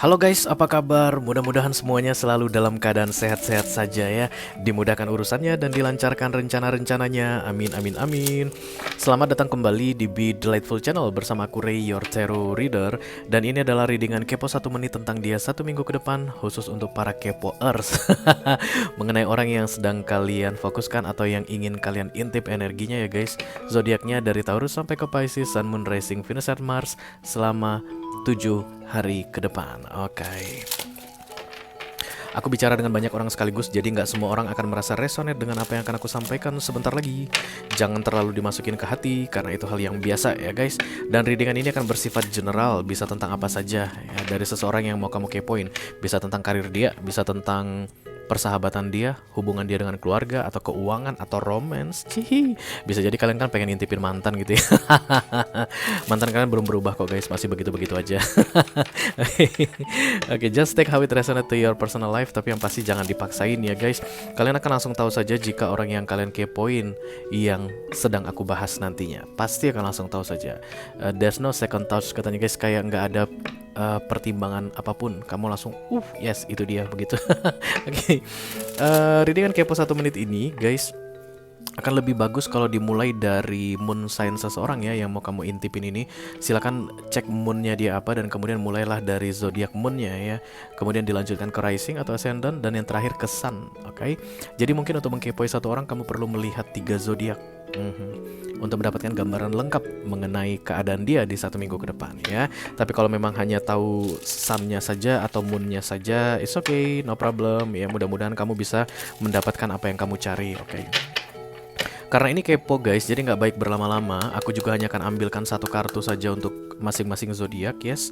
Halo guys, apa kabar? Mudah-mudahan semuanya selalu dalam keadaan sehat-sehat saja ya. Dimudahkan urusannya dan dilancarkan rencana-rencananya. Amin, amin, amin. Selamat datang kembali di Be Delightful Channel bersama aku Ray, your tarot reader. Dan ini adalah readingan kepo 1 menit tentang dia 1 minggu ke depan, khusus untuk para kepoers. Mengenai orang yang sedang kalian fokuskan atau yang ingin kalian intip energinya ya guys. Zodiaknya dari Taurus sampai ke Pisces, Sun, Moon, Rising, Venus, and Mars selama 7 hari ke depan. Oke. Aku bicara dengan banyak orang sekaligus, jadi nggak semua orang akan merasa resonate dengan apa yang akan aku sampaikan sebentar lagi. Jangan terlalu dimasukin ke hati, karena itu hal yang biasa ya guys. Dan readingan ini akan bersifat general, bisa tentang apa saja ya, dari seseorang yang mau kamu kepoin. Bisa tentang karir dia, bisa tentang persahabatan dia, hubungan dia dengan keluarga, atau keuangan, atau romance. Cihi. Bisa jadi kalian kan pengen intipin mantan gitu ya. Mantan kalian belum berubah kok guys, masih begitu-begitu aja. Oke, just take how it resonate to your personal life, tapi yang pasti jangan dipaksain ya guys. Kalian akan langsung tahu saja jika orang yang kalian kepoin yang sedang aku bahas nantinya. Pasti akan langsung tahu saja. There's no second thoughts katanya guys, kayak nggak ada pertimbangan apapun, kamu langsung yes itu dia begitu. Oke. Readingan kepo 1 menit ini guys akan lebih bagus kalau dimulai dari moon sign seseorang ya yang mau kamu intipin ini. Silakan cek moonnya dia apa dan kemudian mulailah dari zodiak moonnya ya. Kemudian dilanjutkan ke rising atau ascendant dan yang terakhir ke sun. Oke. Jadi mungkin untuk mengkepoi satu orang kamu perlu melihat 3 zodiak. Untuk mendapatkan gambaran lengkap mengenai keadaan dia di 1 minggu ke depan ya. Tapi kalau memang hanya tahu sunnya saja atau moonnya saja, it's okay, no problem ya. Mudah-mudahan kamu bisa mendapatkan apa yang kamu cari. Oke. Karena ini kepo guys, jadi nggak baik berlama-lama. Aku juga hanya akan ambilkan 1 kartu saja untuk masing-masing zodiak, yes.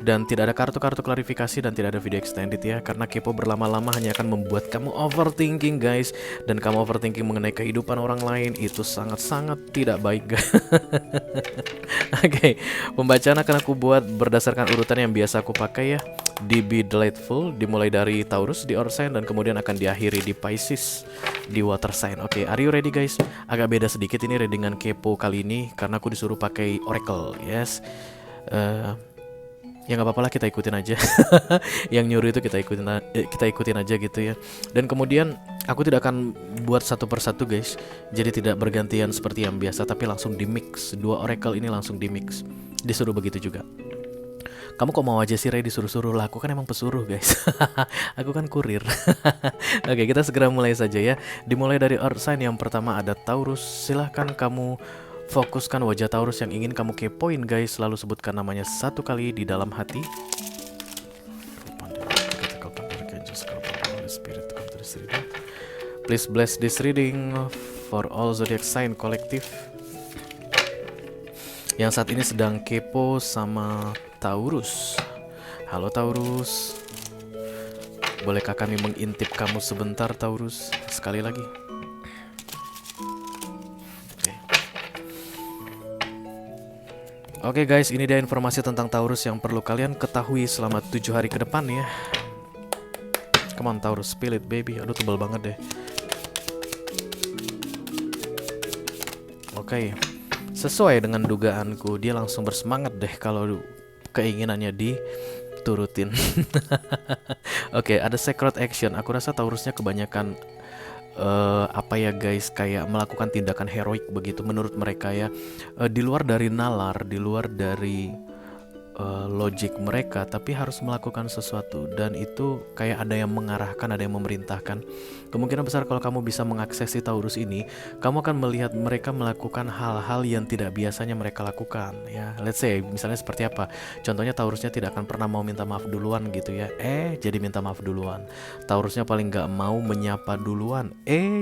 Dan tidak ada kartu-kartu klarifikasi dan tidak ada video extended ya. Karena kepo berlama-lama hanya akan membuat kamu overthinking guys. Dan kamu overthinking mengenai kehidupan orang lain, itu sangat-sangat tidak baik guys. Oke, pembacaan akan aku buat berdasarkan urutan yang biasa aku pakai ya. Di Be Delightful, dimulai dari Taurus di Earth sign dan kemudian akan diakhiri di Pisces di Water sign. Oke, are you ready guys? Agak beda sedikit ini readingan kepo kali ini karena aku disuruh pakai oracle, yes. Ya nggak apa-apa lah, kita ikutin aja. Yang nyuruh itu kita ikutin aja gitu ya. Dan kemudian aku tidak akan buat satu persatu guys. Jadi tidak bergantian seperti yang biasa, tapi langsung di mix. 2 oracle ini langsung di mix. Disuruh begitu juga. Kamu kok mau aja sih Ray disuruh-suruh lah? Aku kan emang pesuruh guys. Aku kan kurir. Oke, kita segera mulai saja ya. Dimulai dari Earth sign yang pertama ada Taurus. Silahkan kamu fokuskan wajah Taurus yang ingin kamu kepoin guys. Lalu sebutkan namanya 1 kali di dalam hati. Please bless this reading for all zodiac sign collective yang saat ini sedang kepo sama Taurus. Halo Taurus, bolehkah kami mengintip kamu sebentar Taurus? Sekali lagi. Oke guys, ini dia informasi tentang Taurus yang perlu kalian ketahui selama 7 hari ke depan ya. Come on Taurus, spill it baby. Aduh tebal banget deh. Oke, sesuai dengan dugaanku, dia langsung bersemangat deh kalau keinginannya diturutin. Oke, ada sacred action. Aku rasa Taurusnya kebanyakan apa ya guys, kayak melakukan tindakan heroik begitu menurut mereka ya. Di luar dari nalar, di luar dari logik mereka, tapi harus melakukan sesuatu dan itu kayak ada yang mengarahkan, ada yang memerintahkan. Kemungkinan besar kalau kamu bisa mengaksesi Taurus ini, kamu akan melihat mereka melakukan hal-hal yang tidak biasanya mereka lakukan ya. Let's say misalnya seperti apa? Contohnya Taurusnya tidak akan pernah mau minta maaf duluan gitu ya. Jadi minta maaf duluan. Taurusnya paling nggak mau menyapa duluan.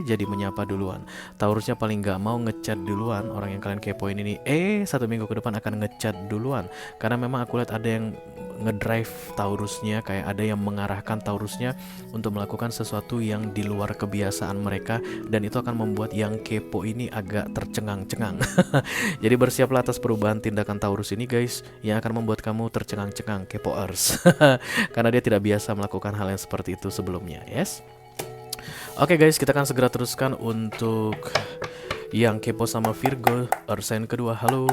Jadi menyapa duluan. Taurusnya paling nggak mau ngechat duluan. Orang yang kalian kepoin ini 1 minggu ke depan akan ngechat duluan. Karena memang memang aku lihat ada yang ngedrive Taurusnya, kayak ada yang mengarahkan Taurusnya untuk melakukan sesuatu yang di luar kebiasaan mereka, dan itu akan membuat yang kepo ini agak tercengang-cengang. Jadi bersiaplah atas perubahan tindakan Taurus ini guys, yang akan membuat kamu tercengang-cengang, kepoers. Karena dia tidak biasa melakukan hal yang seperti itu sebelumnya. Yes. Oke guys, kita akan segera teruskan untuk yang kepo sama Virgo, Earth sign kedua. Halo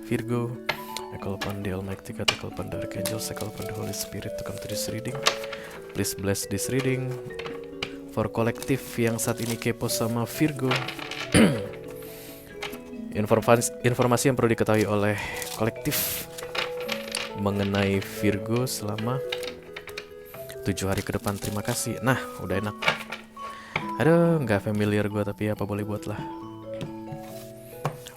Virgo. I call upon the Almighty God, I call upon the Archangels, I call upon the Holy Spirit to come to this reading. Please bless this reading for kolektif yang saat ini kepo sama Virgo. Informasi yang perlu diketahui oleh kolektif mengenai Virgo selama 7 hari ke depan. Terima kasih. Nah, udah enak. Aduh, nggak familiar gue, tapi apa boleh buat lah.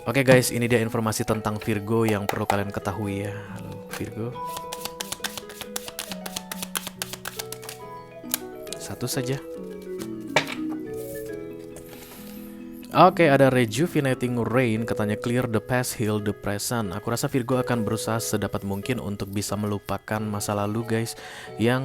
Oke guys, ini dia informasi tentang Virgo yang perlu kalian ketahui ya. Halo Virgo. Satu saja. Oke, ada rejuvenating rain, katanya clear the past, heal the present. Aku rasa Virgo akan berusaha sedapat mungkin untuk bisa melupakan masa lalu guys, yang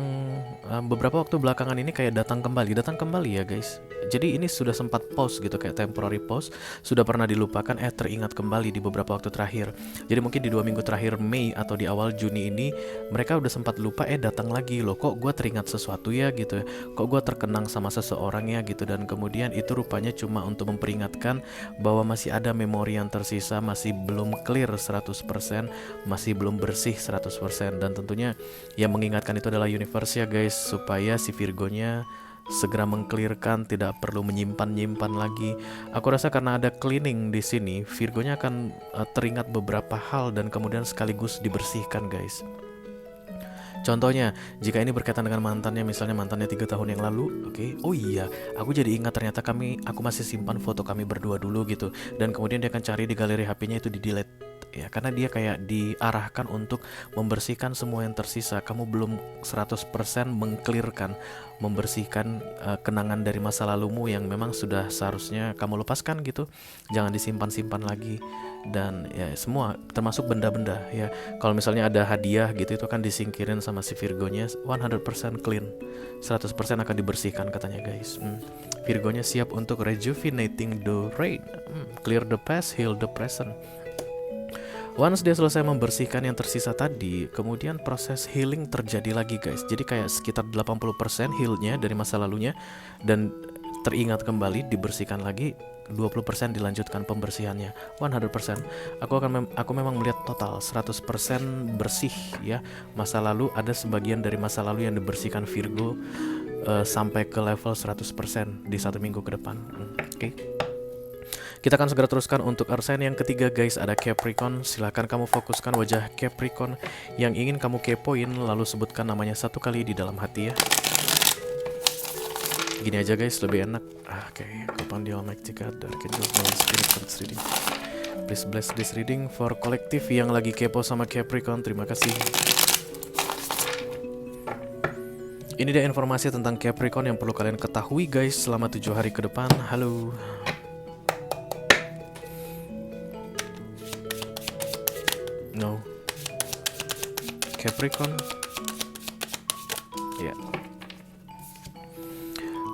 beberapa waktu belakangan ini kayak datang kembali ya guys. Jadi ini sudah sempat pause gitu, kayak temporary pause, sudah pernah dilupakan, teringat kembali di beberapa waktu terakhir. Jadi mungkin di 2 minggu terakhir Mei atau di awal Juni ini mereka udah sempat lupa, datang lagi loh, kok gue teringat sesuatu ya gitu ya, kok gue terkenang sama seseorang ya gitu. Dan kemudian itu rupanya cuma untuk memperingatkan bahwa masih ada memori yang tersisa, masih belum clear 100%, masih belum bersih 100%. Dan tentunya yang mengingatkan itu adalah universe ya guys, supaya si Virgonya segera mengclearkan, tidak perlu menyimpan lagi. Aku rasa karena ada cleaning di sini, Virgonya akan teringat beberapa hal dan kemudian sekaligus dibersihkan guys. Contohnya, jika ini berkaitan dengan mantannya, misalnya mantannya 3 tahun yang lalu, oke. Oh iya, aku jadi ingat ternyata aku masih simpan foto kami berdua dulu gitu. Dan kemudian dia akan cari di galeri HP-nya, itu di delete. Ya, karena dia kayak diarahkan untuk membersihkan semua yang tersisa. Kamu belum 100% mengclearkan, membersihkan kenangan dari masa lalumu yang memang sudah seharusnya kamu lepaskan gitu. Jangan disimpan-simpan lagi. Dan ya semua termasuk benda-benda ya. Kalau misalnya ada hadiah gitu, itu akan disingkirin sama si Virgonya 100% clean. 100% akan dibersihkan katanya guys. Virgonya siap untuk rejuvenating the rain. Clear the past, heal the present. Once dia selesai membersihkan yang tersisa tadi, kemudian proses healing terjadi lagi guys. Jadi kayak sekitar 80% healnya dari masa lalunya, dan teringat kembali, dibersihkan lagi, 20% dilanjutkan pembersihannya 100%. Aku memang melihat total 100% bersih ya. Masa lalu, ada sebagian dari masa lalu yang dibersihkan Virgo sampai ke level 100% di 1 minggu ke depan. Oke. Kita akan segera teruskan untuk Earth sign yang ketiga guys, ada Capricorn. Silahkan kamu fokuskan wajah Capricorn yang ingin kamu kepoin, lalu sebutkan namanya 1 kali di dalam hati ya. Gini aja guys, lebih enak. Oke, Upon the Almighty God, the Archangel, Holy Spirit for this reading. Please bless this reading for kolektif yang lagi kepo sama Capricorn. Terima kasih. Ini dia informasi tentang Capricorn yang perlu kalian ketahui guys selama 7 hari ke depan. Halo. No. Capricorn. Ya. Yeah.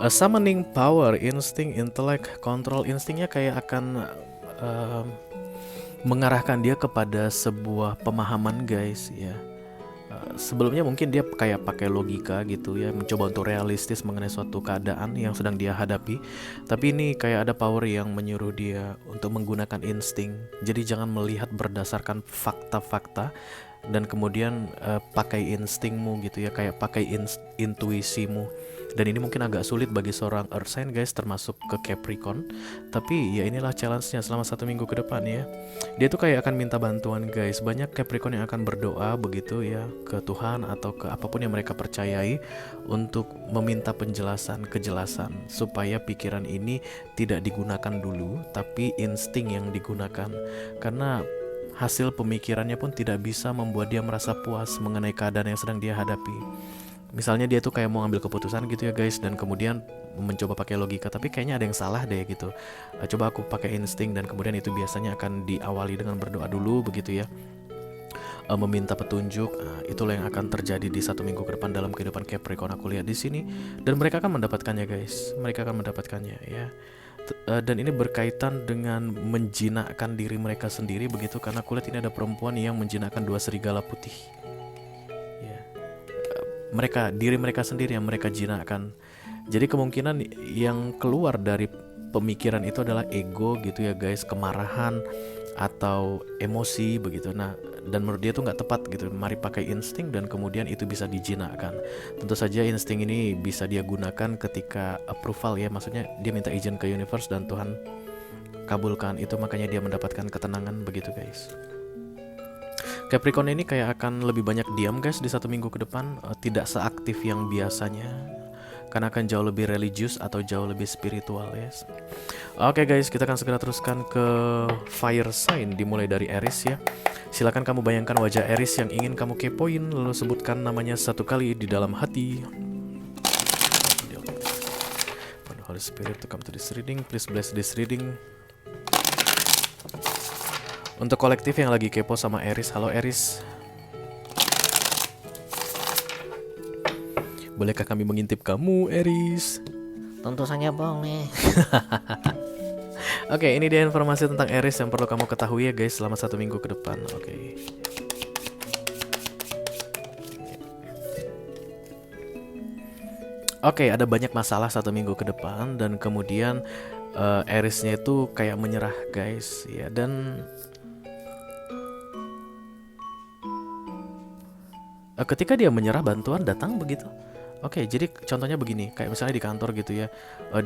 A summoning power, instinct, intellect, control. Instingnya kayak akan mengarahkan dia kepada sebuah pemahaman guys ya. Sebelumnya mungkin dia kayak pakai logika gitu ya, mencoba untuk realistis mengenai suatu keadaan yang sedang dia hadapi. Tapi ini kayak ada power yang menyuruh dia untuk menggunakan insting. Jadi jangan melihat berdasarkan fakta-fakta dan kemudian pakai instingmu gitu ya, kayak pakai intuisimu. Dan ini mungkin agak sulit bagi seorang Earth sign guys, termasuk ke Capricorn. Tapi ya inilah challenge-nya selama 1 minggu ke depan ya. Dia tuh kayak akan minta bantuan guys. Banyak Capricorn yang akan berdoa begitu ya ke Tuhan atau ke apapun yang mereka percayai, untuk meminta kejelasan supaya pikiran ini tidak digunakan dulu, tapi insting yang digunakan. Karena hasil pemikirannya pun tidak bisa membuat dia merasa puas mengenai keadaan yang sedang dia hadapi. Misalnya dia tuh kayak mau ngambil keputusan gitu ya guys, dan kemudian mencoba pakai logika, tapi kayaknya ada yang salah deh gitu. Coba aku pakai insting, dan kemudian itu biasanya akan diawali dengan berdoa dulu begitu ya. meminta petunjuk. Itulah yang akan terjadi di 1 minggu ke depan dalam kehidupan Capricorn, aku lihat di sini. Dan mereka akan mendapatkannya guys, mereka akan mendapatkannya ya. Dan ini berkaitan dengan menjinakkan diri mereka sendiri begitu, karena aku lihat ini ada perempuan yang menjinakkan 2 serigala putih ya. Diri mereka sendiri yang mereka jinakkan. Jadi kemungkinan yang keluar dari pemikiran itu adalah ego gitu ya guys, kemarahan atau emosi begitu. Nah, dan menurut dia tuh nggak tepat gitu. Mari pakai insting dan kemudian itu bisa dijinakkan. Tentu saja insting ini bisa dia gunakan ketika approval ya, maksudnya dia minta izin ke universe dan Tuhan kabulkan itu, makanya dia mendapatkan ketenangan begitu guys. Capricorn ini kayak akan lebih banyak diam guys di 1 minggu ke depan, tidak seaktif yang biasanya, karena akan jauh lebih religius atau jauh lebih spiritual yes. Oke guys, kita akan segera teruskan ke fire sign, dimulai dari Aries ya. Silakan kamu bayangkan wajah Aries yang ingin kamu kepoin, lalu sebutkan namanya 1 kali di dalam hati. Holy Spirit to come to this reading, please bless this reading. Untuk kolektif yang lagi kepo sama Aries, halo Aries. Bolehkah kami mengintip kamu, Aries? Tentu saja boleh. Oke, ini dia informasi tentang Aries yang perlu kamu ketahui ya guys selama 1 minggu ke depan. Oke, ada banyak masalah 1 minggu ke depan dan kemudian Aries-nya itu kayak menyerah guys ya, dan ketika dia menyerah bantuan datang begitu. Oke, jadi contohnya begini, kayak misalnya di kantor gitu ya,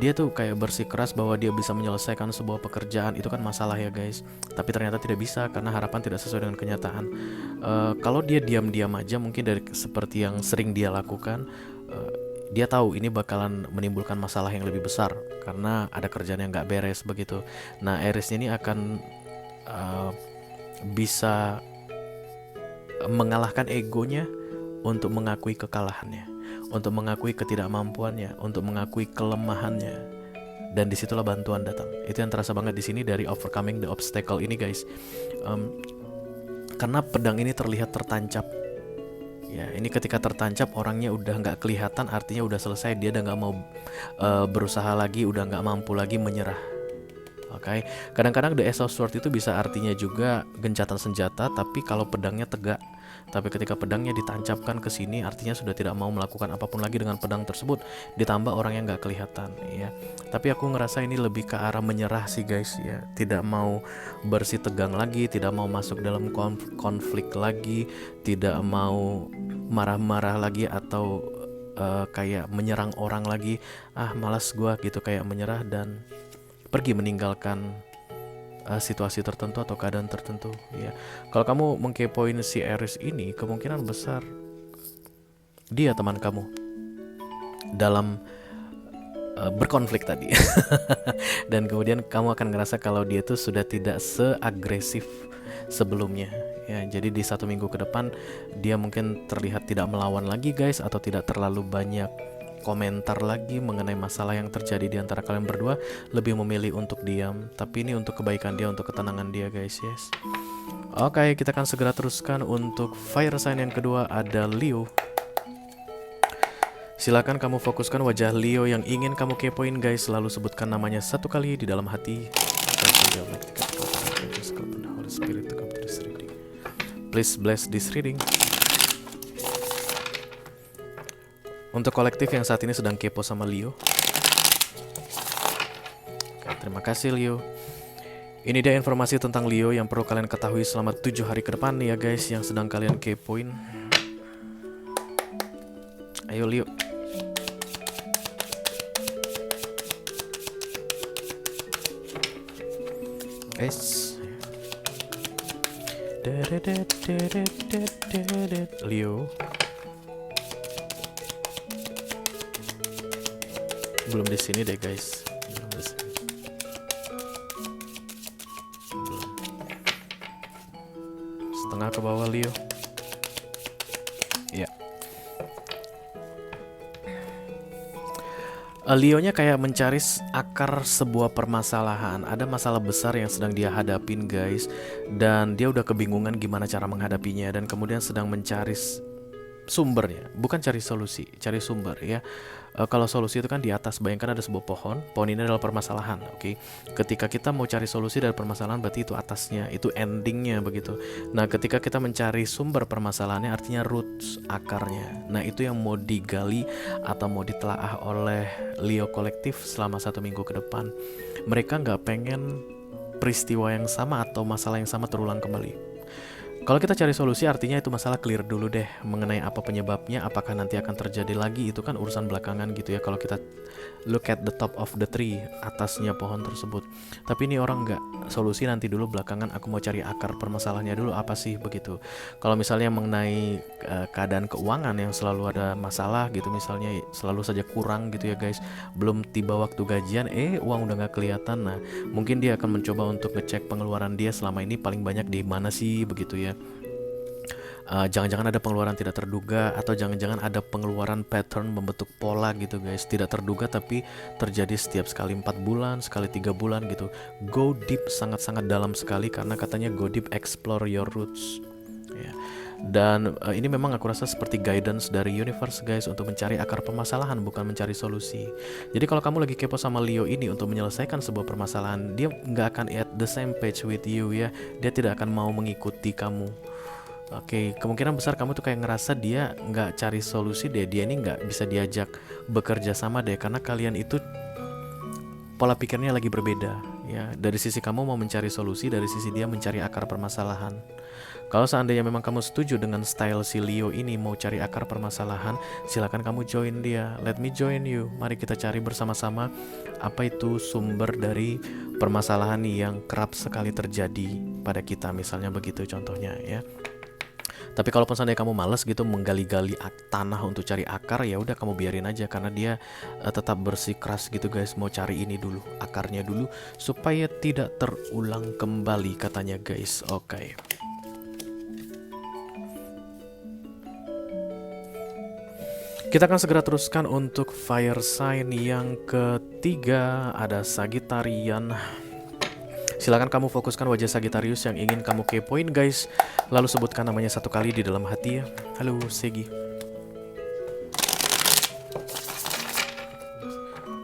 dia tuh kayak bersikeras bahwa dia bisa menyelesaikan sebuah pekerjaan, itu kan masalah ya guys. Tapi ternyata tidak bisa karena harapan tidak sesuai dengan kenyataan. Kalau dia diam-diam aja mungkin dari seperti yang sering dia lakukan, dia tahu ini bakalan menimbulkan masalah yang lebih besar karena ada kerjaan yang gak beres begitu. Nah, Aries ini akan bisa mengalahkan egonya untuk mengakui kekalahannya, untuk mengakui ketidakmampuannya, untuk mengakui kelemahannya, dan disitulah bantuan datang. Itu yang terasa banget di sini dari overcoming the obstacle ini guys. Karena pedang ini terlihat tertancap. Ya, ini ketika tertancap orangnya udah nggak kelihatan, artinya udah selesai, dia udah nggak mau berusaha lagi, udah nggak mampu lagi, menyerah. Oke, kadang-kadang the Ace of Swords itu bisa artinya juga gencatan senjata, tapi kalau pedangnya tegak. Tapi ketika pedangnya ditancapkan ke sini, artinya sudah tidak mau melakukan apapun lagi dengan pedang tersebut. Ditambah orangnya nggak kelihatan, ya. Tapi aku ngerasa ini lebih ke arah menyerah sih guys, ya. Tidak mau bersih tegang lagi, tidak mau masuk dalam konflik lagi, tidak mau marah-marah lagi atau kayak menyerang orang lagi. Malas gua gitu, kayak menyerah dan pergi meninggalkan situasi tertentu atau keadaan tertentu ya. Kalau kamu mengkepoin si Aries ini, kemungkinan besar dia teman kamu dalam berkonflik tadi. Dan kemudian kamu akan ngerasa kalau dia tuh sudah tidak seagresif sebelumnya ya. Jadi di 1 minggu ke depan dia mungkin terlihat tidak melawan lagi guys, atau tidak terlalu banyak komentar lagi mengenai masalah yang terjadi di antara kalian berdua, lebih memilih untuk diam. Tapi ini untuk kebaikan dia, untuk ketenangan dia guys, yes. Oke, kita akan segera teruskan untuk fire sign yang kedua, ada Leo. Silakan kamu fokuskan wajah Leo yang ingin kamu kepoin guys, lalu sebutkan namanya 1 kali di dalam hati. Please bless this reading. Untuk kolektif yang saat ini sedang kepo sama Leo. Oke, terima kasih Leo. Ini dia informasi tentang Leo yang perlu kalian ketahui selama 7 hari ke depan ya guys, yang sedang kalian kepoin. Ayo Leo. Leo. Belum di sini deh guys. Belum di sini. Belum. Setengah ke bawah Leo. Ya. Leo-nya kayak mencari akar sebuah permasalahan. Ada masalah besar yang sedang dia hadapin guys, dan dia udah kebingungan gimana cara menghadapinya, dan kemudian sedang mencari sumbernya, bukan cari solusi, cari sumber ya. Kalau solusi itu kan di atas, bayangkan ada sebuah pohon, pohon ini adalah permasalahan, oke. Ketika kita mau cari solusi dari permasalahan, berarti itu atasnya, itu endingnya begitu. Nah, ketika kita mencari sumber permasalahannya, artinya roots, akarnya. Nah, itu yang mau digali atau mau ditelaah oleh Leo kolektif selama 1 minggu ke depan. Mereka nggak pengen peristiwa yang sama atau masalah yang sama terulang kembali. Kalau kita cari solusi, artinya itu masalah clear dulu deh mengenai apa penyebabnya, apakah nanti akan terjadi lagi, itu kan urusan belakangan gitu ya. Kalau kita look at the top of the tree, atasnya pohon tersebut. Tapi ini orang nggak, solusi nanti dulu belakangan, aku mau cari akar permasalahannya dulu apa sih begitu. Kalau misalnya mengenai keadaan keuangan yang selalu ada masalah gitu, misalnya selalu saja kurang gitu ya guys, belum tiba waktu gajian, uang udah nggak kelihatan. Nah, mungkin dia akan mencoba untuk ngecek pengeluaran dia selama ini paling banyak di mana sih begitu ya. Jangan-jangan ada pengeluaran tidak terduga, atau jangan-jangan ada pengeluaran pattern membentuk pola gitu guys, tidak terduga tapi terjadi setiap sekali 4 bulan, sekali 3 bulan gitu. Go deep, sangat-sangat dalam sekali, karena katanya go deep, explore your roots ya. Dan ini memang aku rasa seperti guidance dari universe guys, untuk mencari akar permasalahan, bukan mencari solusi. Jadi kalau kamu lagi kepo sama Leo ini untuk menyelesaikan sebuah permasalahan, dia nggak akan at the same page with you ya. Dia tidak akan mau mengikuti kamu. Oke, kemungkinan besar kamu tuh kayak ngerasa dia nggak cari solusi deh, dia ini nggak bisa diajak bekerja sama deh, karena kalian itu pola pikirnya lagi berbeda ya. Dari sisi kamu mau mencari solusi, dari sisi dia mencari akar permasalahan. Kalau seandainya memang kamu setuju dengan style si Leo ini mau cari akar permasalahan, silakan kamu join dia. Let me join you. Mari kita cari bersama-sama apa itu sumber dari permasalahan yang kerap sekali terjadi pada kita, misalnya begitu contohnya ya. Tapi kalaupun seandainya kamu malas gitu menggali-gali tanah untuk cari akar, ya udah kamu biarin aja, karena dia tetap bersikeras gitu guys, mau cari ini dulu, akarnya dulu, supaya tidak terulang kembali katanya guys. Oke. Kita akan segera teruskan untuk fire sign yang ketiga, ada Sagittarian. Silakan kamu fokuskan wajah Sagittarius yang ingin kamu kepoin guys, lalu sebutkan namanya 1 kali di dalam hati ya. Halo Segi.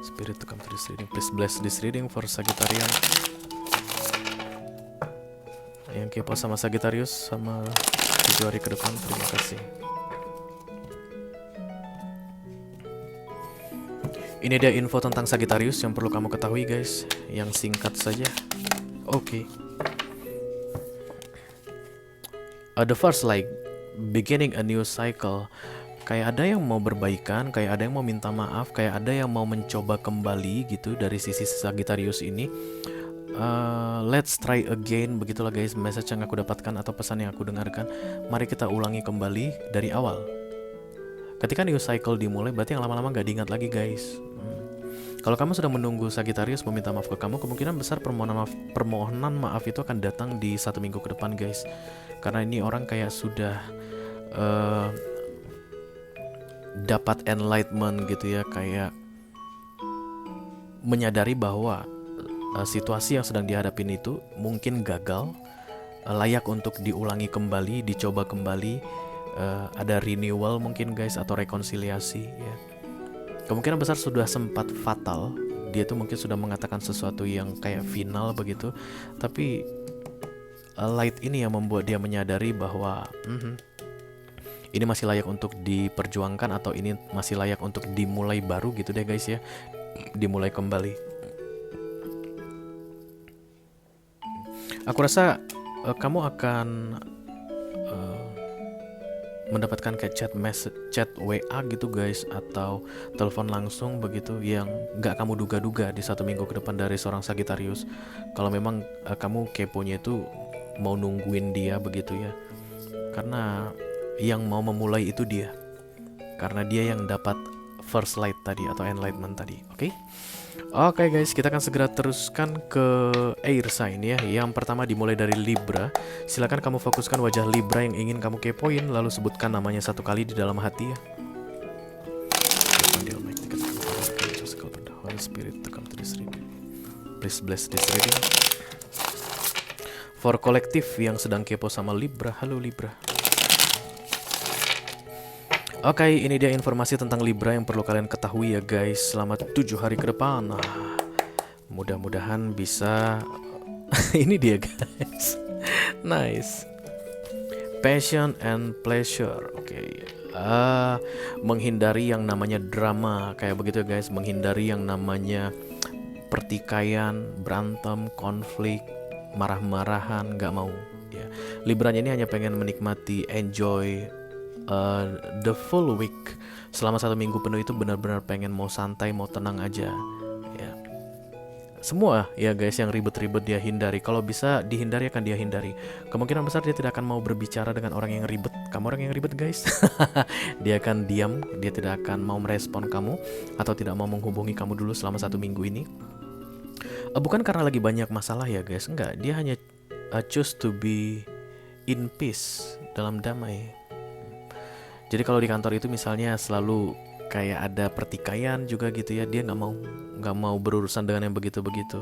Spirit to come to this reading, please bless this reading for Sagittarian. Yang kepo sama Sagittarius sama 7 hari ke depan, terima kasih. Ini dia info tentang Sagittarius yang perlu kamu ketahui guys, yang singkat saja. Oke. The first like beginning a new cycle. Kayak ada yang mau berbaikan, kayak ada yang mau minta maaf, kayak ada yang mau mencoba kembali gitu dari sisi Sagittarius ini. Let's try again, begitulah guys message yang aku dapatkan atau pesan yang aku dengarkan. Mari kita ulangi kembali dari awal. Ketika new cycle dimulai, berarti yang lama-lama gak diingat lagi guys. Kalau kamu sudah menunggu Sagittarius meminta maaf ke kamu, kemungkinan besar permohonan maaf itu akan datang di 1 minggu ke depan guys. Karena ini orang kayak sudah dapat enlightenment gitu ya, kayak menyadari bahwa situasi yang sedang dihadapin itu mungkin gagal, layak untuk diulangi kembali, dicoba kembali, ada renewal mungkin guys, atau rekonsiliasi ya. Kemungkinan besar sudah sempat fatal, dia tuh mungkin sudah mengatakan sesuatu yang kayak final begitu, tapi light ini yang membuat dia menyadari bahwa ini masih layak untuk diperjuangkan, atau ini masih layak untuk dimulai baru gitu deh guys ya, dimulai kembali. Aku rasa kamu akan mendapatkan kayak chat WA gitu guys, atau telepon langsung begitu yang gak kamu duga-duga di 1 minggu ke depan dari seorang Sagittarius. Kalau memang kamu keponya itu mau nungguin dia begitu ya, karena yang mau memulai itu dia, karena dia yang dapat first light tadi atau enlightenment tadi. Oke guys, kita akan segera teruskan ke air sign ya. Yang pertama dimulai dari Libra. Silakan kamu fokuskan wajah Libra yang ingin kamu kepoin, lalu sebutkan namanya 1 kali di dalam hati ya. spirit to come to this reading. Please bless this reading. For kolektif yang sedang kepo sama Libra. Halo Libra. Oke, ini dia informasi tentang Libra yang perlu kalian ketahui ya guys. Selama 7 hari ke depan. Mudah-mudahan bisa. Ini dia guys. Nice. Passion and pleasure. Oke. Menghindari yang namanya drama kayak begitu ya guys. Menghindari yang namanya pertikaian, berantem, konflik, marah-marahan, nggak mau ya. Libranya ini hanya pengen menikmati, enjoy the full week. Selama 1 minggu penuh itu benar-benar pengen mau santai, mau tenang aja ya. Semua ya guys yang ribet-ribet dia hindari. Kalau bisa dihindari akan dia hindari. Kemungkinan besar dia tidak akan mau berbicara dengan orang yang ribet. Kamu orang yang ribet guys. Dia akan diam. Dia tidak akan mau merespon kamu atau tidak mau menghubungi kamu dulu selama 1 minggu ini. Bukan karena lagi banyak masalah ya guys. Enggak, dia hanya choose to be in peace, dalam damai. Jadi kalau di kantor itu misalnya selalu kayak ada pertikaian juga gitu ya, dia nggak mau berurusan dengan yang begitu-begitu.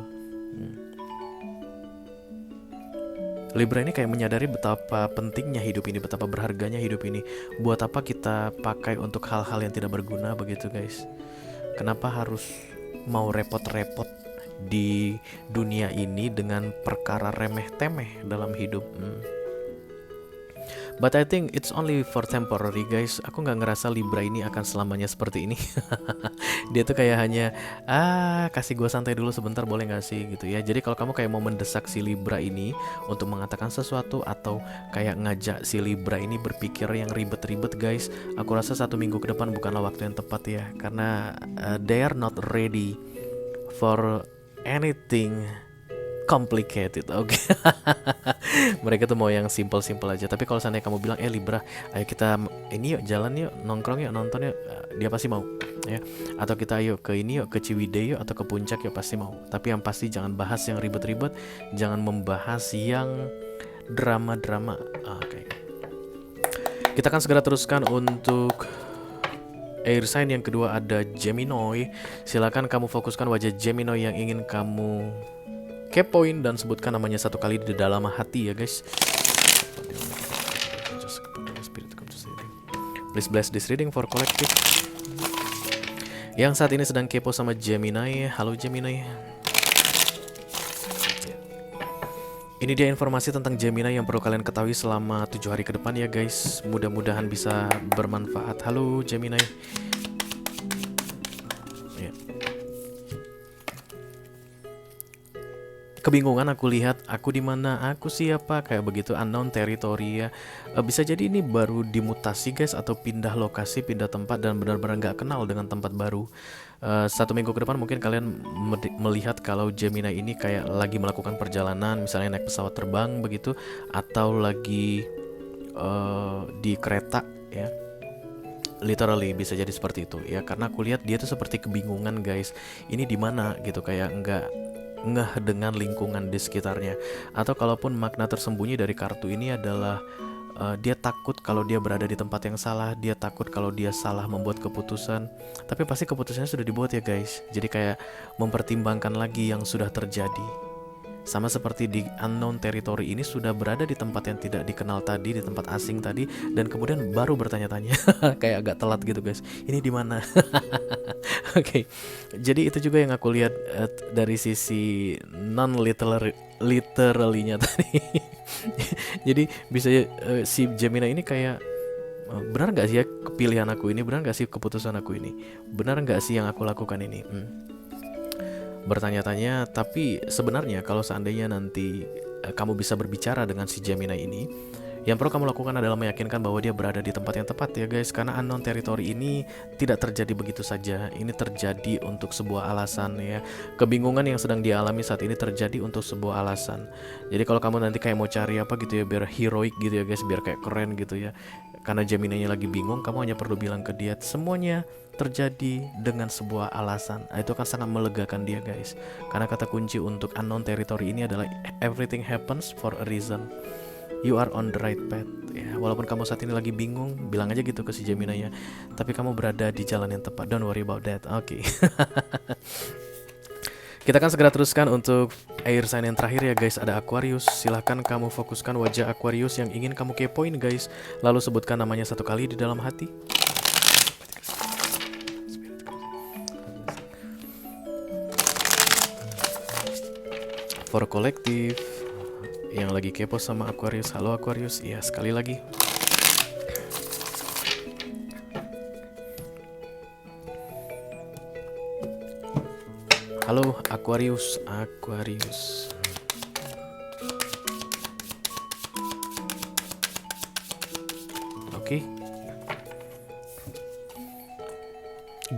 Libra ini kayak menyadari betapa pentingnya hidup ini, betapa berharganya hidup ini. Buat apa kita pakai untuk hal-hal yang tidak berguna begitu guys? Kenapa harus mau repot-repot di dunia ini dengan perkara remeh-temeh dalam hidup? But I think it's only for temporary guys. Aku gak ngerasa Libra ini akan selamanya seperti ini. Dia tuh kayak hanya kasih gue santai dulu sebentar boleh gak sih gitu ya. Jadi kalau kamu kayak mau mendesak si Libra ini untuk mengatakan sesuatu, atau kayak ngajak si Libra ini berpikir yang ribet-ribet guys, aku rasa 1 minggu ke depan bukanlah waktu yang tepat ya. Karena they are not ready for anything complicated, oke. Mereka tuh mau yang simple-simple aja. Tapi kalau seandainya kamu bilang, Libra, ayo kita ini yuk, jalan yuk, nongkrong yuk, nonton yuk, dia pasti mau, ya. Atau kita ayo ke ini yuk, ke Ciwidey yuk, atau ke Puncak yuk, pasti mau. Tapi yang pasti jangan bahas yang ribet-ribet, jangan membahas yang drama-drama. Oke. Kita akan segera teruskan untuk air sign yang kedua, ada Gemini. Silakan kamu fokuskan wajah Gemini yang ingin kamu kepoin dan sebutkan namanya 1 kali di dalam hati ya guys. Please bless this reading for collective yang saat ini sedang kepo sama Gemini. Halo Gemini. Ini dia informasi tentang Gemini yang perlu kalian ketahui selama 7 hari ke depan ya guys. Mudah-mudahan bisa bermanfaat. Halo Gemini. Kebingungan aku lihat, aku di mana, aku siapa, kayak begitu, unknown territory ya. Bisa jadi ini baru dimutasi guys, atau pindah lokasi, pindah tempat, dan benar-benar nggak kenal dengan tempat baru. 1 minggu ke depan mungkin kalian melihat kalau Gemini ini kayak lagi melakukan perjalanan, misalnya naik pesawat terbang begitu, atau lagi di kereta ya. Literally bisa jadi seperti itu ya, karena aku lihat dia tuh seperti kebingungan guys. Ini di mana gitu, kayak nggak ngeh dengan lingkungan di sekitarnya. Atau kalaupun makna tersembunyi dari kartu ini adalah dia takut kalau dia berada di tempat yang salah, dia takut kalau dia salah membuat keputusan. Tapi pasti keputusannya sudah dibuat ya guys. Jadi kayak mempertimbangkan lagi yang sudah terjadi. Sama seperti di unknown territory ini, sudah berada di tempat yang tidak dikenal tadi, di tempat asing tadi, dan kemudian baru bertanya-tanya. Kayak agak telat gitu guys. Ini di mana? Oke. Jadi itu juga yang aku lihat dari sisi non literally-nya tadi. Jadi bisa si Gemini ini kayak benar nggak sih ya pilihan aku ini, benar nggak sih keputusan aku ini, benar nggak sih yang aku lakukan ini, bertanya-tanya. Tapi sebenarnya kalau seandainya nanti kamu bisa berbicara dengan si Gemini ini, yang perlu kamu lakukan adalah meyakinkan bahwa dia berada di tempat yang tepat ya guys. Karena unknown territory ini tidak terjadi begitu saja. Ini terjadi untuk sebuah alasan ya. Kebingungan yang sedang dialami saat ini terjadi untuk sebuah alasan. Jadi kalau kamu nanti kayak mau cari apa gitu ya, biar heroic gitu ya guys, biar kayak keren gitu ya, karena Gemini-nya lagi bingung, kamu hanya perlu bilang ke dia semuanya terjadi dengan sebuah alasan. Itu akan sangat melegakan dia guys. Karena kata kunci untuk unknown territory ini adalah everything happens for a reason. You are on the right path ya. Walaupun kamu saat ini lagi bingung, bilang aja gitu ke si Gemini ya, tapi kamu berada di jalan yang tepat. Don't worry about that. Oke. Kita akan segera teruskan untuk air sign yang terakhir ya guys. Ada Aquarius. Silahkan kamu fokuskan wajah Aquarius yang ingin kamu kepoin guys. Lalu sebutkan namanya satu kali di dalam hati. For kolektif yang lagi kepo sama Aquarius. Halo Aquarius. Iya, sekali lagi. Halo Aquarius, Aquarius. Oke.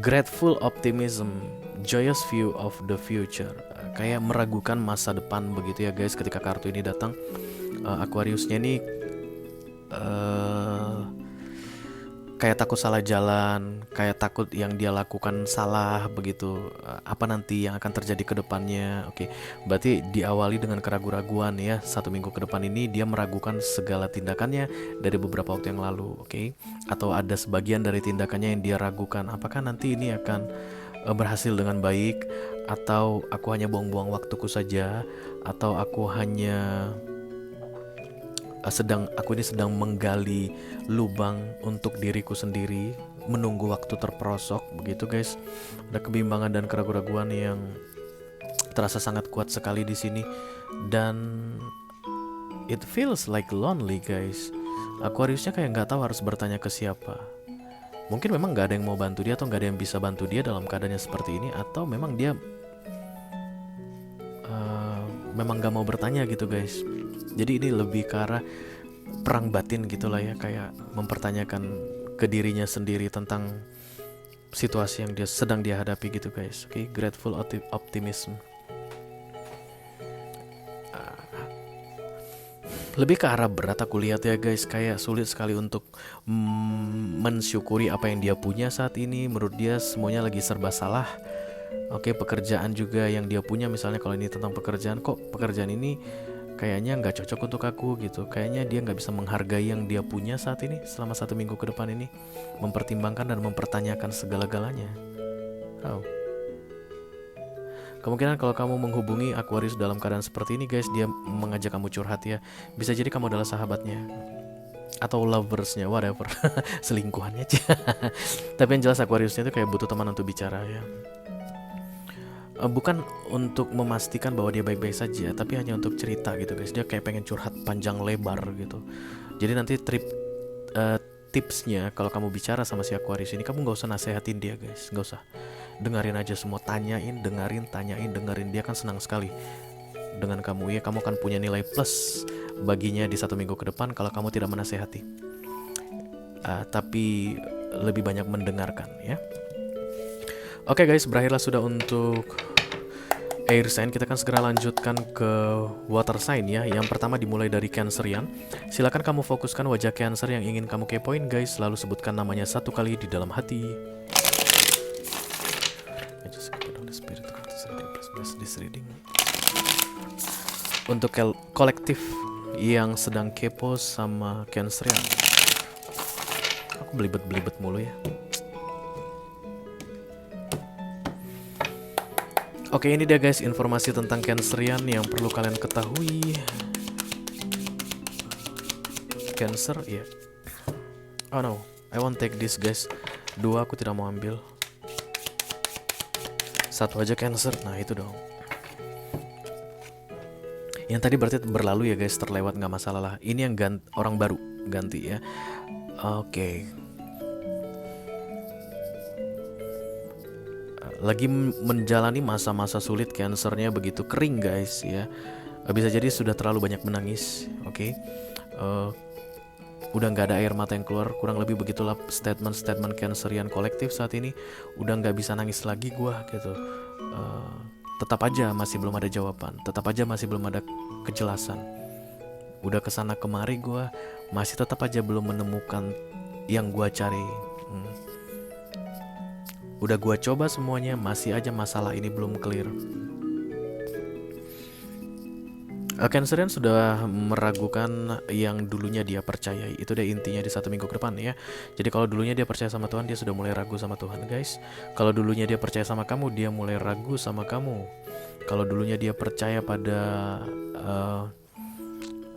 Grateful optimism, joyous view of the future. Kayak meragukan masa depan begitu ya guys ketika kartu ini datang. Aquariusnya ini kayak takut salah jalan, kayak takut yang dia lakukan salah begitu. Apa nanti yang akan terjadi ke depannya? Oke, berarti diawali dengan keraguan-raguan ya. 1 minggu ke depan ini dia meragukan segala tindakannya dari beberapa waktu yang lalu, oke? Atau ada sebagian dari tindakannya yang dia ragukan. Apakah nanti ini akan berhasil dengan baik? Atau aku hanya buang-buang waktuku saja? Atau aku hanya aku ini sedang menggali lubang untuk diriku sendiri, menunggu waktu terperosok begitu guys. Ada kebimbangan dan keraguan-raguan yang terasa sangat kuat sekali di sini, dan it feels like lonely guys. Aquariusnya kayak nggak tahu harus bertanya ke siapa. Mungkin memang nggak ada yang mau bantu dia, atau nggak ada yang bisa bantu dia dalam keadaannya seperti ini, atau memang dia memang nggak mau bertanya gitu guys. Jadi ini lebih ke arah perang batin gitulah ya, kayak mempertanyakan ke dirinya sendiri tentang situasi yang sedang dia hadapi gitu guys. Oke, grateful optimism. Lebih ke arah berat aku lihat ya guys, kayak sulit sekali untuk mensyukuri apa yang dia punya saat ini. Menurut dia semuanya lagi serba salah. Oke, pekerjaan juga yang dia punya, misalnya kalau ini tentang pekerjaan, kok pekerjaan ini kayaknya nggak cocok untuk aku gitu. Kayaknya dia nggak bisa menghargai yang dia punya saat ini selama 1 minggu ke depan ini, mempertimbangkan dan mempertanyakan segala-galanya. Kemungkinan kalau kamu menghubungi Aquarius dalam keadaan seperti ini guys, dia mengajak kamu curhat ya. Bisa jadi kamu adalah sahabatnya atau loversnya, whatever. Selingkuhannya aja. Tapi yang jelas Aquariusnya itu kayak butuh teman untuk bicara ya. Bukan untuk memastikan bahwa dia baik-baik saja, tapi hanya untuk cerita gitu guys. Dia kayak pengen curhat panjang lebar gitu. Jadi nanti tipsnya kalau kamu bicara sama si Aquarius ini, kamu gak usah nasehatin dia guys, gak usah. Dengerin aja semua, tanyain, dengerin. Dia kan senang sekali dengan kamu ya. Kamu akan punya nilai plus baginya di 1 minggu ke depan kalau kamu tidak menasehati, tapi lebih banyak mendengarkan ya. Oke guys, berakhirlah sudah untuk air sign. Kita akan segera lanjutkan ke water sign ya. Yang pertama dimulai dari Cancerian. Silakan kamu fokuskan wajah Cancer yang ingin kamu kepoin guys, lalu sebutkan namanya 1 kali di dalam hati. Untuk kolektif yang sedang kepo sama Cancerian. Aku belibet mulu ya. Oke, ini dia guys informasi tentang Cancerian yang perlu kalian ketahui. Cancer, ya. Yeah. Oh no, I won't take this guys. 2 aku tidak mau ambil. 1 aja Cancer, nah itu dong. Yang tadi berarti berlalu ya guys, terlewat nggak masalah lah. Ini yang orang baru ganti ya. Oke. Lagi menjalani masa-masa sulit, Cancernya begitu kering guys ya. Bisa jadi sudah terlalu banyak menangis. Oke. Udah nggak ada air mata yang keluar, kurang lebih begitulah statement Cancerian kolektif saat ini. Udah nggak bisa nangis lagi gua gitu. Tetap aja masih belum ada jawaban, tetap aja masih belum ada kejelasan. Udah kesana kemari gua masih tetap aja belum menemukan yang gua cari. Udah gua coba semuanya, masih aja masalah ini belum clear. Cancerian sudah meragukan yang dulunya dia percayai. Itu deh intinya di 1 minggu ke depan ya. Jadi kalau dulunya dia percaya sama Tuhan, dia sudah mulai ragu sama Tuhan, guys. Kalau dulunya dia percaya sama kamu, dia mulai ragu sama kamu. Kalau dulunya dia percaya pada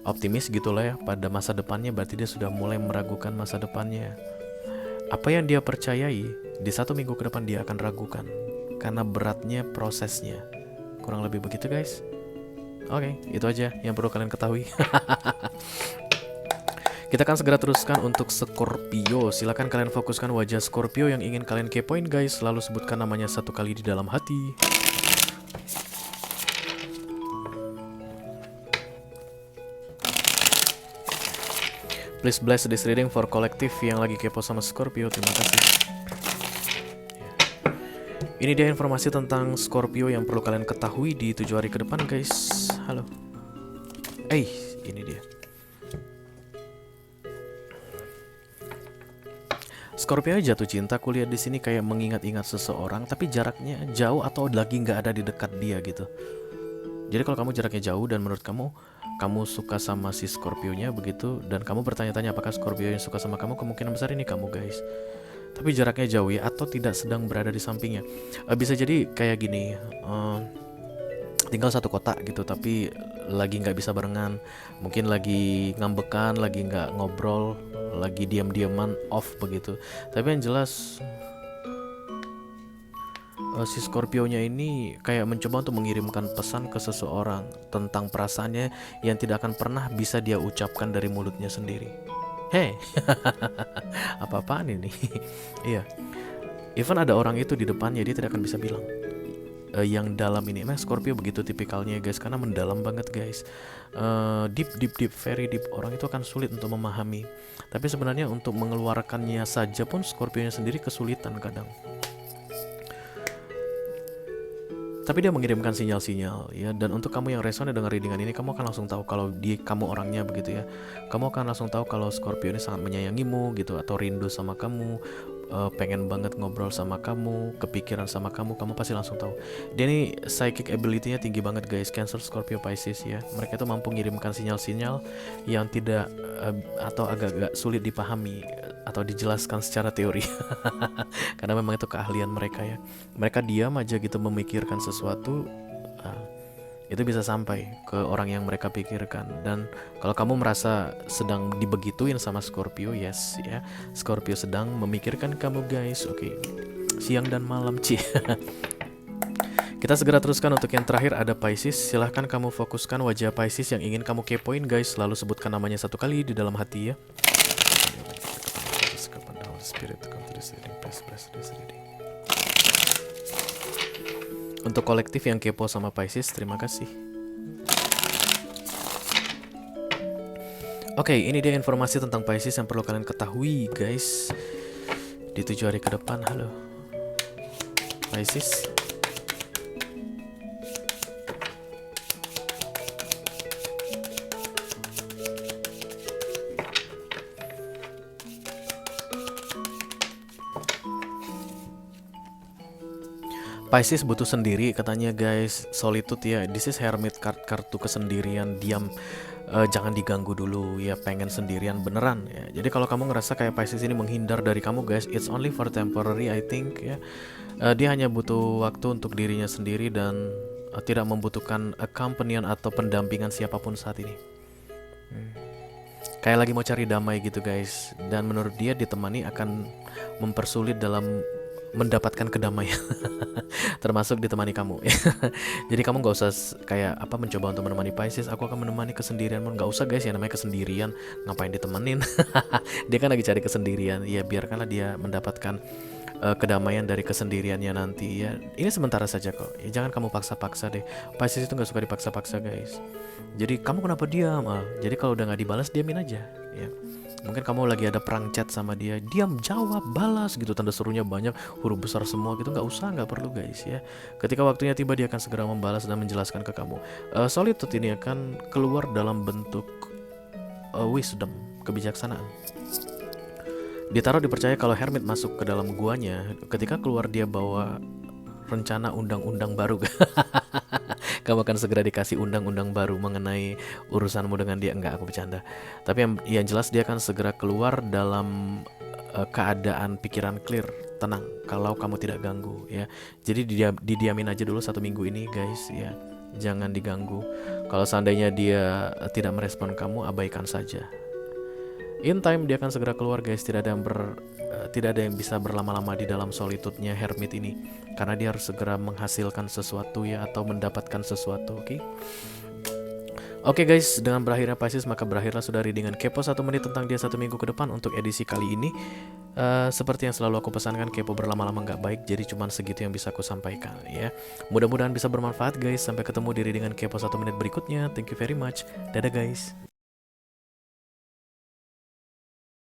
optimis gitulah ya, pada masa depannya, berarti dia sudah mulai meragukan masa depannya. Apa yang dia percayai di 1 minggu ke depan dia akan ragukan karena beratnya prosesnya. Kurang lebih begitu, guys. Oke, itu aja yang perlu kalian ketahui. Kita akan segera teruskan untuk Scorpio. Silakan kalian fokuskan wajah Scorpio yang ingin kalian kepoin, guys. Lalu sebutkan namanya 1 kali di dalam hati. Please bless this reading for kolektif yang lagi kepo sama Scorpio. Terima kasih. Ini dia informasi tentang Scorpio yang perlu kalian ketahui di 7 hari ke depan, guys. Halo. Ini dia. Scorpio jatuh cinta, kulihat di sini kayak mengingat-ingat seseorang, tapi jaraknya jauh atau lagi nggak ada di dekat dia gitu. Jadi kalau kamu jaraknya jauh dan menurut kamu suka sama si Scorpio-nya begitu, dan kamu bertanya-tanya apakah Scorpio yang suka sama kamu, kemungkinan besar ini kamu, guys. Tapi jaraknya jauh ya, atau tidak sedang berada di sampingnya. Bisa jadi kayak gini, tinggal satu kota gitu, tapi lagi nggak bisa barengan, mungkin lagi ngambekan, lagi nggak ngobrol, lagi diam-diaman off begitu. Tapi yang jelas si Scorpio-nya ini kayak mencoba untuk mengirimkan pesan ke seseorang tentang perasaannya yang tidak akan pernah bisa dia ucapkan dari mulutnya sendiri. Hei, apa-apaan ini? Iya, even ada orang itu di depannya, dia tidak akan bisa bilang. Yang dalam ini, emang Scorpio begitu tipikalnya, guys, karena mendalam banget, guys. Deep, very deep. Orang itu akan sulit untuk memahami. Tapi sebenarnya untuk mengeluarkannya saja pun Scorpio-nya sendiri kesulitan kadang. Tapi dia mengirimkan sinyal-sinyal ya, dan untuk kamu yang resonate dengan readingan ini, kamu akan langsung tahu kalau kamu orangnya begitu ya. Kamu akan langsung tahu kalau Scorpio ini sangat menyayangimu gitu, atau rindu sama kamu, pengen banget ngobrol sama kamu, kepikiran sama kamu pasti langsung tahu. Dia ini psychic ability-nya tinggi banget, guys. Cancer, Scorpio, Pisces ya. Mereka itu mampu mengirimkan sinyal-sinyal yang tidak atau agak-agak sulit dipahami atau dijelaskan secara teori. Karena memang itu keahlian mereka ya. Mereka diam aja gitu memikirkan sesuatu, itu bisa sampai ke orang yang mereka pikirkan. Dan kalau kamu merasa sedang dibegituin sama Scorpio, yes ya, Scorpio sedang memikirkan kamu, guys. Oke. Siang dan malam, Kita segera teruskan untuk yang terakhir, ada Pisces. Silahkan kamu fokuskan wajah Pisces yang ingin kamu kepoin, guys. Lalu sebutkan namanya 1 kali di dalam hati ya. Untuk kolektif yang kepo sama Pisces, terima kasih. Oke, ini dia informasi tentang Pisces yang perlu kalian ketahui, guys, di 7 hari ke depan. Halo Pisces. Pisces butuh sendiri katanya, guys. Solitude ya, this is hermit card, kartu kesendirian, diam, jangan diganggu dulu ya, pengen sendirian beneran ya. Jadi kalau kamu ngerasa kayak Pisces ini menghindar dari kamu, guys, it's only for temporary, I think ya. Dia hanya butuh waktu untuk dirinya sendiri dan tidak membutuhkan companion atau pendampingan siapapun saat ini. Kayak lagi mau cari damai gitu, guys. Dan menurut dia ditemani akan mempersulit dalam mendapatkan kedamaian. Termasuk ditemani kamu. Jadi kamu gak usah kayak apa mencoba untuk menemani Pisces. Aku akan menemani kesendirianmu. Gak usah, guys, ya, namanya kesendirian ngapain ditemenin. Dia kan lagi cari kesendirian. Ya biarkanlah dia mendapatkan kedamaian dari kesendiriannya nanti ya. Ini sementara saja kok ya, jangan kamu paksa-paksa deh. Pisces itu gak suka dipaksa-paksa, guys. Jadi kamu kenapa diam? Jadi kalau udah gak dibalas, diamin aja ya. Mungkin kamu lagi ada perang chat sama dia, diam, jawab, balas gitu, tanda serunya banyak, huruf besar semua gitu. Nggak usah, nggak perlu, guys ya. Ketika waktunya tiba, dia akan segera membalas dan menjelaskan ke kamu. Solitude ini akan keluar dalam bentuk wisdom, kebijaksanaan. Ditaruh dipercaya kalau hermit masuk ke dalam guanya, ketika keluar dia bawa rencana undang-undang baru. Kamu akan segera dikasih undang-undang baru mengenai urusanmu dengan dia. Enggak, aku bercanda. Tapi yang jelas dia akan segera keluar dalam keadaan pikiran clear, tenang, kalau kamu tidak ganggu ya. Jadi didiamin aja dulu 1 minggu ini guys ya. Jangan diganggu. Kalau seandainya dia tidak merespon kamu, abaikan saja. In time dia akan segera keluar guys. Tidak ada yang bisa berlama-lama di dalam solitude-nya hermit ini, karena dia harus segera menghasilkan sesuatu ya, atau mendapatkan sesuatu. Oke guys, dengan berakhirnya Pisces maka berakhirlah sudah readingan kepo 1 menit tentang dia 1 minggu ke depan untuk edisi kali ini. Seperti yang selalu aku pesankan, kepo berlama-lama nggak baik, jadi cuman segitu yang bisa aku sampaikan ya. Mudah-mudahan bisa bermanfaat guys. Sampai ketemu di readingan kepo 1 menit berikutnya. Thank you very much. Dadah guys.